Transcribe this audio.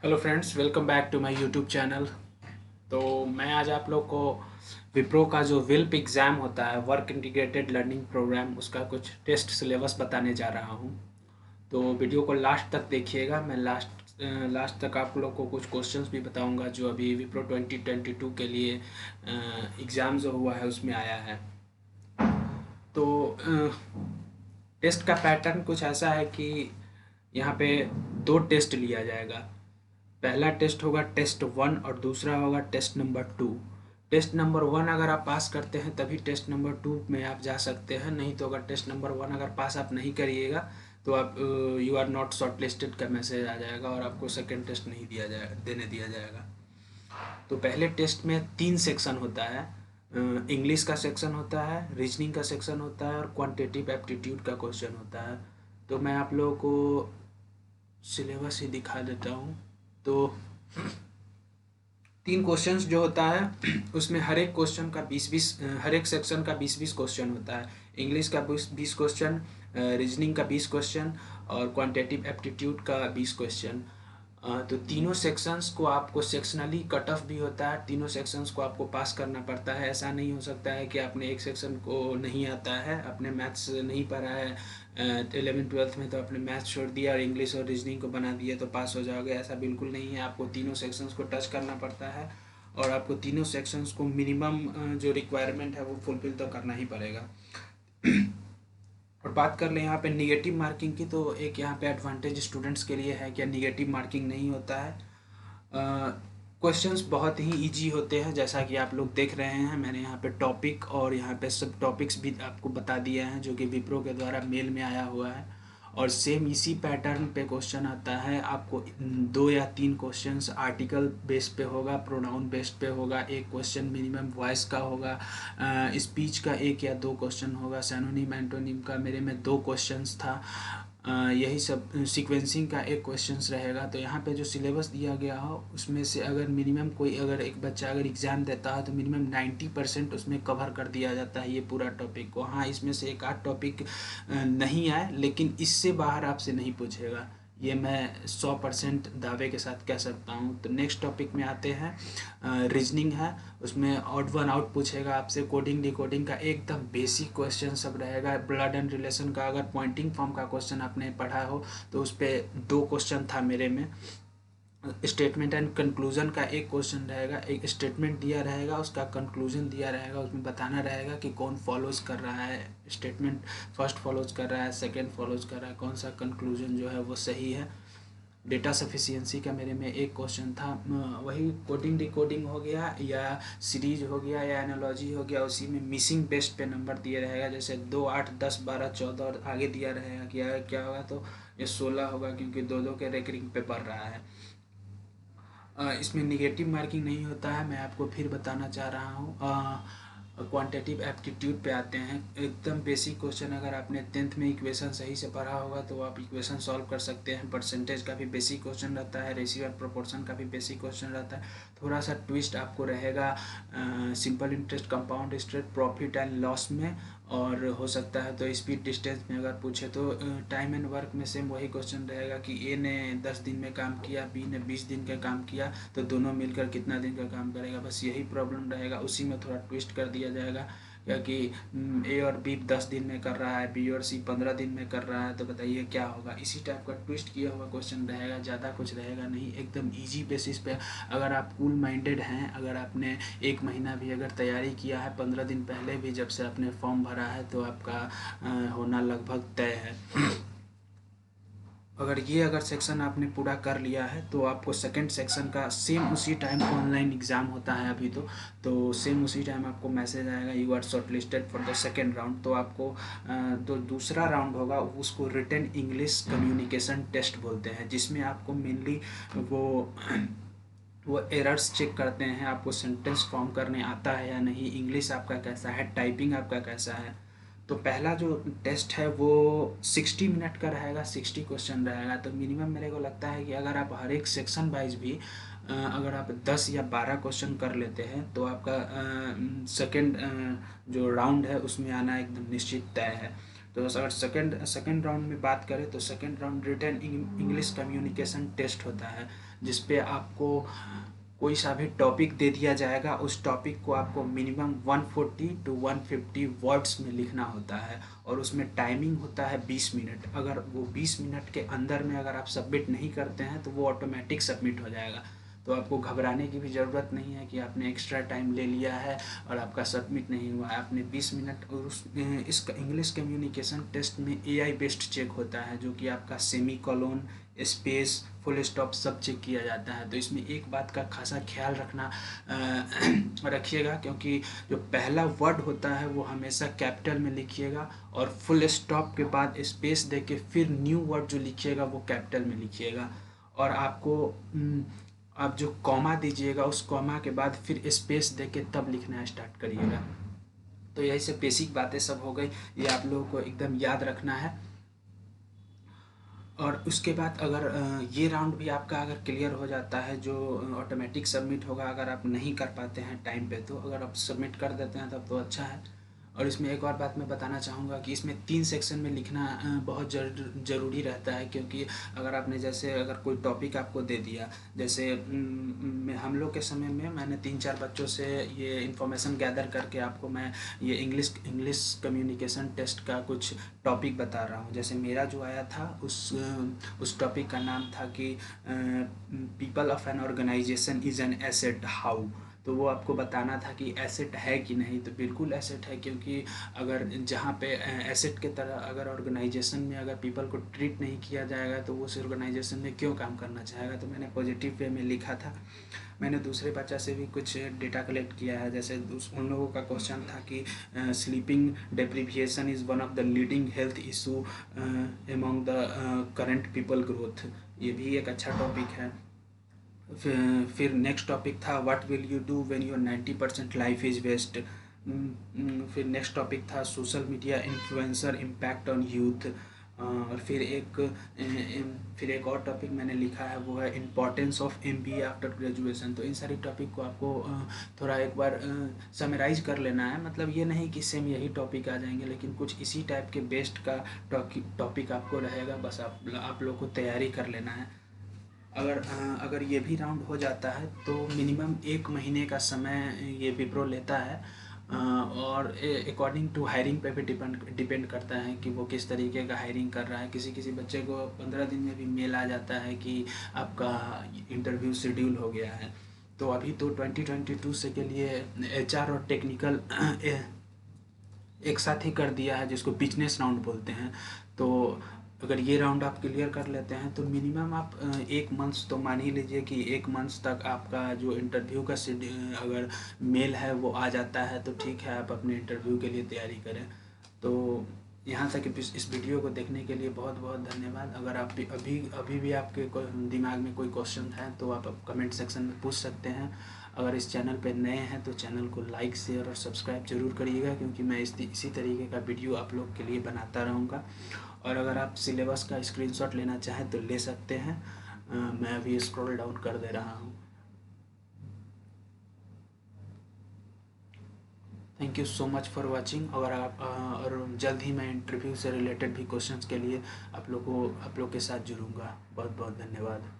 Hello friends, welcome back to my YouTube channel. तो मैं आज आप लोग को विप्रो का जो विल्प एग्ज़ाम होता है, वर्क इंटीग्रेटेड लर्निंग प्रोग्राम, उसका कुछ टेस्ट सिलेबस बताने जा रहा हूँ। तो वीडियो को लास्ट तक देखिएगा। मैं लास्ट तक आप लोग को कुछ क्वेश्चंस भी बताऊंगा जो अभी विप्रो 2022 के लिए एग्ज़ाम जो हुआ है उसमें आया है। तो टेस्ट का पैटर्न कुछ ऐसा है कि यहाँ पे दो टेस्ट लिया जाएगा। पहला टेस्ट होगा टेस्ट 1 और दूसरा होगा टेस्ट नंबर 2। टेस्ट नंबर 1 अगर आप पास करते हैं तभी टेस्ट नंबर 2 में आप जा सकते हैं, नहीं तो अगर टेस्ट नंबर 1 अगर पास आप नहीं करिएगा तो आप you are not shortlisted का मैसेज आ जाएगा और आपको सेकेंड टेस्ट नहीं देने दिया जाएगा। तो पहले टेस्ट में 3 सेक्शन होता है। इंग्लिश का सेक्शन होता है, रीजनिंग का सेक्शन होता है और क्वांटिटेटिव एप्टीट्यूड का क्वेश्चन होता है। तो मैं आप लोगों को सिलेबस ही दिखा देता हूँ। तो 3 क्वेश्चंस जो होता है उसमें हर एक क्वेश्चन का 20-20, हर एक सेक्शन का 20-20 क्वेश्चन होता है। इंग्लिश का 20 क्वेश्चन, रीजनिंग का 20 क्वेश्चन और क्वांटिटेटिव एप्टीट्यूड का 20 क्वेश्चन। तो तीनों सेक्शंस को आपको सेक्शनली कट ऑफ भी होता है, तीनों सेक्शंस को आपको पास करना पड़ता है। ऐसा नहीं हो सकता है कि आपने एक सेक्शन को नहीं आता है, आपने मैथ्स नहीं पढ़ा है 11th-12th में, तो आपने मैथ्स छोड़ दिया और इंग्लिश और रीजनिंग को बना दिया तो पास हो जाओगे। ऐसा बिल्कुल नहीं है, आपको तीनों सेक्शंस को टच करना पड़ता है और आपको तीनों सेक्शंस को मिनिमम जो रिक्वायरमेंट है वो फुलफिल तो करना ही पड़ेगा। और बात कर लें यहाँ पे निगेटिव मार्किंग की, तो एक यहाँ पे एडवांटेज स्टूडेंट्स के लिए है कि निगेटिव मार्किंग नहीं होता है। क्वेश्चंस बहुत ही इजी होते हैं, जैसा कि आप लोग देख रहे हैं। मैंने यहाँ पे टॉपिक और यहाँ पे सब टॉपिक्स भी आपको बता दिए हैं जो कि विप्रो के द्वारा मेल में आया हुआ है। और सेम इसी पैटर्न पे क्वेश्चन आता है आपको। 2 या 3 क्वेश्चंस आर्टिकल बेस पे होगा, प्रोनाउन बेस्ड पे होगा, एक क्वेश्चन मिनिमम वॉइस का होगा, स्पीच का 1 या 2 क्वेश्चन होगा, सैनोनिम एंटोनिम का मेरे में 2 क्वेश्चंस था। यही सब सीक्वेंसिंग का 1 क्वेश्चंस रहेगा। तो यहाँ पे जो सिलेबस दिया गया हो उसमें से अगर मिनिमम कोई अगर एक बच्चा अगर एग्ज़ाम देता है तो मिनिमम 90% उसमें कवर कर दिया जाता है ये पूरा टॉपिक को। हाँ, इसमें से एक आध टॉपिक नहीं आए लेकिन इससे बाहर आपसे नहीं पूछेगा, ये मैं 100% दावे के साथ कह सकता हूँ। तो नेक्स्ट टॉपिक में आते हैं, रीजनिंग है। उसमें ऑड वन आउट पूछेगा आपसे, कोडिंग डिकोडिंग का एकदम बेसिक क्वेश्चन सब रहेगा। ब्लड एंड रिलेशन का अगर पॉइंटिंग फॉर्म का क्वेश्चन आपने पढ़ा हो तो उस पर 2 क्वेश्चन था मेरे में। स्टेटमेंट एंड कंक्लूजन का 1 क्वेश्चन रहेगा, एक स्टेटमेंट दिया रहेगा, उसका कंक्लूजन दिया रहेगा, उसमें बताना रहेगा कि कौन फॉलोज कर रहा है। स्टेटमेंट फर्स्ट फॉलोज कर रहा है, सेकंड फॉलोज कर रहा है, कौन सा कंक्लूजन जो है वो सही है। डेटा सफिशिएंसी का मेरे में 1 क्वेश्चन था। वही कोडिंग डिकोडिंग हो गया या सीरीज हो गया या एनालॉजी हो गया, उसी में मिसिंग बेस्ट पे नंबर दिए रहेगा, जैसे 2, 8, 10, 12, 14 और आगे दिया रहेगा कि क्या होगा, तो ये 16 होगा क्योंकि 2-2 के रैंकिंग पे बढ़ रहा है। इसमें निगेटिव मार्किंग नहीं होता है, मैं आपको फिर बताना चाह रहा हूँ। क्वांटिटेटिव एप्टीट्यूड पे आते हैं। एकदम बेसिक क्वेश्चन, अगर आपने 10th में इक्वेशन सही से पढ़ा होगा तो आप इक्वेशन सॉल्व कर सकते हैं। परसेंटेज का भी बेसिक क्वेश्चन रहता है, रेशियो और प्रोपोर्शन का भी बेसिक क्वेश्चन रहता है। थोड़ा सा ट्विस्ट आपको रहेगा simple interest, compound interest, profit and loss में, और हो सकता है तो स्पीड डिस्टेंस में अगर पूछे तो टाइम एंड वर्क में सेम वही क्वेश्चन रहेगा कि ए ने 10 दिन में काम किया, बी ने 20 दिन का काम किया, तो दोनों मिलकर कितना दिन का काम करेगा, बस यही प्रॉब्लम रहेगा। उसी में थोड़ा ट्विस्ट कर दिया जाएगा क्योंकि ए और बी 10 दिन में कर रहा है, बी और सी 15 दिन में कर रहा है, तो बताइए क्या होगा। इसी टाइप का ट्विस्ट किया हुआ क्वेश्चन रहेगा, ज़्यादा कुछ रहेगा नहीं, एकदम ईजी बेसिस पे। अगर आप कूल माइंडेड हैं, अगर आपने 1 महीना भी अगर तैयारी किया है, 15 दिन पहले भी जब से आपने फॉर्म भरा है, तो आपका होना लगभग तय है। अगर सेक्शन आपने पूरा कर लिया है तो आपको सेकंड सेक्शन का सेम उसी टाइम ऑनलाइन एग्ज़ाम होता है अभी तो सेम उसी टाइम आपको मैसेज आएगा, you are shortlisted for the second round. तो आपको तो दूसरा राउंड होगा उसको रिटन इंग्लिश कम्युनिकेशन टेस्ट बोलते हैं, जिसमें आपको मेनली वो वो एरर्स चेक करते हैं, आपको सेंटेंस फॉर्म करने आता है या नहीं, इंग्लिश आपका कैसा है, टाइपिंग आपका कैसा है। तो पहला जो टेस्ट है वो 60 मिनट का रहेगा, 60 क्वेश्चन रहेगा। तो मिनिमम मेरे को लगता है कि अगर आप हर एक सेक्शन वाइज भी अगर आप 10 या 12 क्वेश्चन कर लेते हैं तो आपका सेकंड जो राउंड है उसमें आना एकदम निश्चित तय है। तो अगर सेकंड राउंड में बात करें तो second round written English communication test होता है, जिस पे आपको कोई सा भी टॉपिक दे दिया जाएगा, उस टॉपिक को आपको मिनिमम 140 टू 150 वर्ड्स में लिखना होता है, और उसमें टाइमिंग होता है 20 मिनट। अगर वो 20 मिनट के अंदर में अगर आप सबमिट नहीं करते हैं तो वो ऑटोमेटिक सबमिट हो जाएगा। तो आपको घबराने की भी ज़रूरत नहीं है कि आपने एक्स्ट्रा टाइम ले लिया है और आपका सबमिट नहीं हुआ है। आपने 20 मिनट, और इस इंग्लिश कम्युनिकेशन टेस्ट में एआई बेस्ड चेक होता है, जो कि आपका semi colon, space, full stop सब चेक किया जाता है। तो इसमें एक बात का खासा ख्याल रखिएगा, क्योंकि जो पहला वर्ड होता है वो हमेशा कैपिटल में लिखिएगा, और फुल स्टॉप के बाद स्पेस देके फिर न्यू वर्ड जो लिखिएगा वो कैपिटल में लिखिएगा। और आपको आप जो कॉमा दीजिएगा उस कॉमा के बाद फिर स्पेस देके तब लिखना स्टार्ट करिएगा। तो यही सब बेसिक बातें सब हो गई, ये आप लोगों को एकदम याद रखना है। और उसके बाद अगर ये राउंड भी आपका अगर क्लियर हो जाता है, जो ऑटोमेटिक सबमिट होगा, अगर आप नहीं कर पाते हैं टाइम पे, तो अगर आप सबमिट कर देते हैं तब तो अच्छा है। और इसमें एक और बात मैं बताना चाहूँगा कि इसमें 3 सेक्शन में लिखना बहुत ज़रूरी रहता है, क्योंकि अगर आपने जैसे अगर कोई टॉपिक आपको दे दिया, जैसे हम लोग के समय में मैंने 3-4 बच्चों से ये इन्फॉर्मेशन गैदर करके आपको मैं ये इंग्लिश कम्युनिकेशन टेस्ट का कुछ टॉपिक बता रहा हूँ। जैसे मेरा जो आया था उस टॉपिक का नाम था कि people of an organisation is an asset how. तो वो आपको बताना था कि एसेट है कि नहीं। तो बिल्कुल एसेट है, क्योंकि अगर जहाँ पे एसेट के तरह अगर ऑर्गेनाइजेशन में अगर पीपल को ट्रीट नहीं किया जाएगा तो वो उस ऑर्गेनाइजेशन में क्यों काम करना चाहेगा। तो मैंने पॉजिटिव वे में लिखा था। मैंने दूसरे बच्चा से भी कुछ डेटा कलेक्ट किया है। जैसे उन लोगों का क्वेश्चन था कि sleeping deprivation is one of the leading health issue among the current people growth. ये भी एक अच्छा टॉपिक है। फिर नेक्स्ट टॉपिक था what will you do when your 90% life is waste. फिर नेक्स्ट टॉपिक था social media influencer impact on youth. और फिर एक और टॉपिक मैंने लिखा है, वो है importance of MBA after graduation. तो इन सारी टॉपिक को आपको थोड़ा एक बार समराइज कर लेना है। मतलब ये नहीं कि सेम यही टॉपिक आ जाएंगे, लेकिन कुछ इसी टाइप के बेस्ट का टॉपिक आपको रहेगा। बस आप लोग को तैयारी कर लेना है। अगर ये भी राउंड हो जाता है तो मिनिमम 1 महीने का समय ये विप्रो लेता है। और अकॉर्डिंग टू हायरिंग पे भी डिपेंड करता है कि वो किस तरीके का हायरिंग कर रहा है। किसी बच्चे को 15 दिन में भी मेल आ जाता है कि आपका इंटरव्यू शेड्यूल हो गया है। तो अभी तो 2022 से के लिए HR और टेक्निकल एक साथ ही कर दिया है, जिसको बिजनेस राउंड बोलते हैं। तो अगर ये राउंड आप क्लियर कर लेते हैं तो मिनिमम आप 1 मंथ्स तो मान ही लीजिए कि 1 मंथ्स तक आपका जो इंटरव्यू का अगर मेल है वो आ जाता है तो ठीक है, आप अपने इंटरव्यू के लिए तैयारी करें। तो यहाँ तक इस वीडियो को देखने के लिए बहुत बहुत धन्यवाद। अगर आप अभी भी आपके दिमाग में कोई क्वेश्चन है तो आप कमेंट सेक्शन में पूछ सकते हैं। अगर इस चैनल पर नए हैं तो चैनल को लाइक, शेयर और सब्सक्राइब जरूर करिएगा, क्योंकि मैं इसी तरीके का वीडियो आप लोग के लिए बनाता रहूँगा। और अगर आप सिलेबस का स्क्रीनशॉट लेना चाहें तो ले सकते हैं। मैं अभी स्क्रॉल डाउन कर दे रहा हूँ। Thank you so much for watching. और जल्द ही मैं इंटरव्यू से रिलेटेड भी क्वेश्चंस के लिए आप लोग के साथ जुड़ूंगा। बहुत बहुत धन्यवाद।